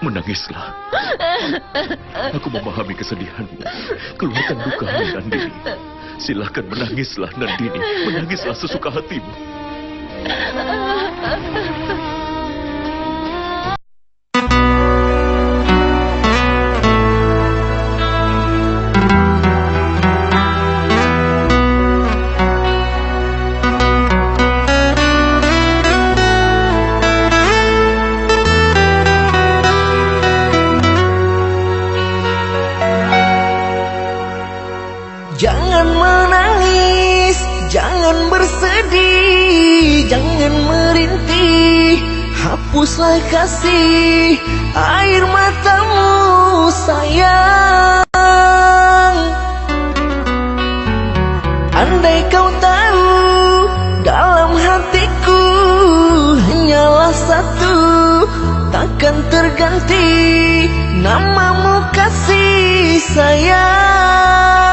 Menangislah. Aku memahami kesedihanmu. Keluarkan dukamu, Nandini. Silahkan menangislah, Nandini. Menangislah sesuka hatimu. Jangan menangis, jangan bersedih, jangan merintih, hapuslah kasih air matamu sayang. Andai kau tahu dalam hatiku hanyalah satu, takkan terganti namamu kasih sayang.